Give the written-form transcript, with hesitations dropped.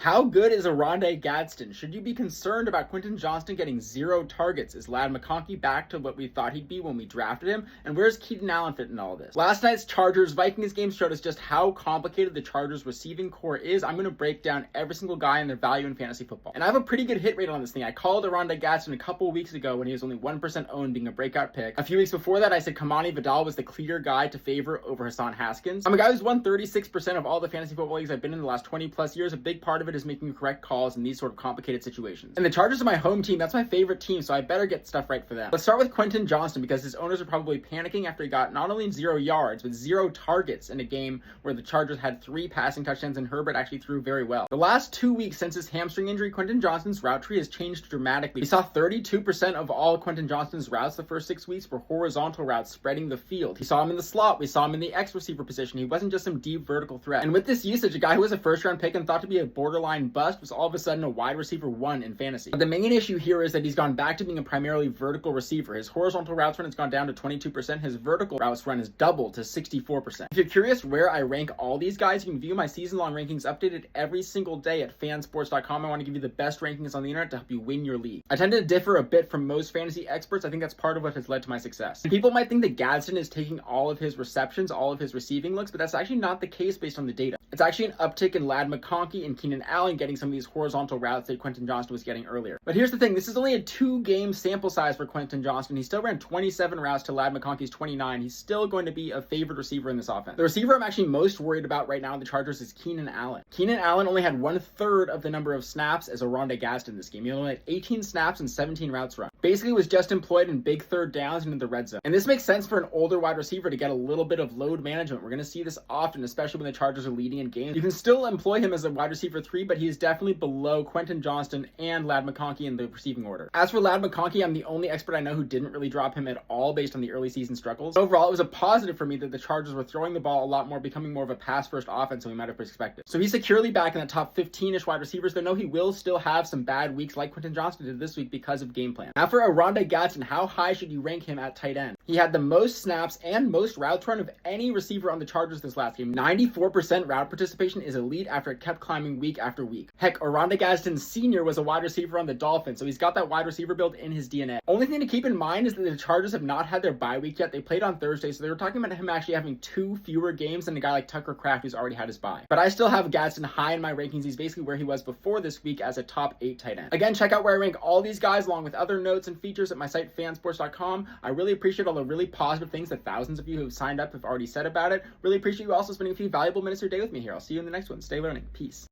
How good is Oronde Gadsden? Should you be concerned about Quentin Johnston getting 0 targets? Is Ladd McConkey back to what we thought he'd be when we drafted him? And where's Keenanallen fit in all this? Last night's Chargers-Vikings game showed us just how complicated the Chargers receiving core is. I'm going to break down every single guy and their value in fantasy football. And I have a pretty good hit rate on this thing. I called Oronde Gadsden a couple weeks ago when he was only 1% owned, being a breakout pick. A few weeks before that, I said Kamani Vidal was the clear guy to favor over Hassan Haskins. I'm a guy who's won 36% of all the fantasy football leagues I've been in the last 20 plus years. A big part of it is making correct calls in these sort of complicated situations. And the Chargers are my home team. That's my favorite team, so I better get stuff right for them. Let's start with Quentin Johnston, because his owners are probably panicking after he got not only 0 yards, but 0 targets in a game where the Chargers had 3 passing touchdowns and Herbert actually threw very well. The last 2 weeks since his hamstring injury, Quentin Johnston's route tree has changed dramatically. We saw 32% of all Quentin Johnston's routes the first 6 weeks were horizontal routes spreading the field. He saw him in the slot. We saw him in the X receiver position. He wasn't just some deep vertical threat. And with this usage, a guy who was a first-round pick and thought to be a borderline bust was all of a sudden a wide receiver 1 in fantasy. But the main issue here is that he's gone back to being a primarily vertical receiver. His horizontal routes run has gone down to 22%. His vertical routes run has doubled to 64%. If you're curious where I rank all these guys, you can view my season-long rankings updated every single day at fansports.com. I want to give you the best rankings on the internet to help you win your league. I tend to differ a bit from most fantasy experts. I think that's part of what has led to my success. And people might think that Gadsden is taking all of his receptions, all of his receiving looks, but that's actually not the case based on the data. It's actually an uptick in Ladd McConkey and Keenanallen getting some of these horizontal routes that Quentin Johnston was getting earlier. But here's the thing, this is only a 2-game sample size for Quentin Johnston. He still ran 27 routes to Ladd McConkey's 29. He's still going to be a favored receiver in this offense. The receiver I'm actually most worried about right now in the Chargers is Keenanallen. Keenanallen only had 1/3 of the number of snaps as Oronde Gadsden this game. He only had 18 snaps and 17 routes run. Basically was just employed in big third downs and in the red zone. And this makes sense for an older wide receiver to get a little bit of load management. We're going to see this often, especially when the Chargers are leading in games. You can still employ him as a wide receiver 3, but he is definitely below Quentin Johnston and Ladd McConkey in the receiving order. As for Ladd McConkey, I'm the only expert I know who didn't really drop him at all based on the early season struggles. Overall, it was a positive for me that the Chargers were throwing the ball a lot more, becoming more of a pass-first offense than we might have expected. So he's securely back in the top 15-ish wide receivers, though no, he will still have some bad weeks like Quentin Johnston did this week because of game plan. Now for Oronde Gadsden, how high should you rank him at tight end? He had the most snaps and most routes run of any receiver on the Chargers this last game. 94% route participation is elite after it kept climbing week after week. Heck, Oronde Gadsden Sr. was a wide receiver on the Dolphins, so he's got that wide receiver build in his DNA. Only thing to keep in mind is that the Chargers have not had their bye week yet. They played on Thursday, so they were talking about him actually having 2 fewer games than a guy like Tucker Kraft who's already had his bye. But I still have Gadsden high in my rankings. He's basically where he was before this week as a top 8 tight end. Again, check out where I rank all these guys along with other notes and features at my site fansports.com. I really appreciate all the really positive things that thousands of you who have signed up have already said about it. Really appreciate you also spending a few valuable minutes of your day with me here. I'll see you in the next one. Stay learning. Peace.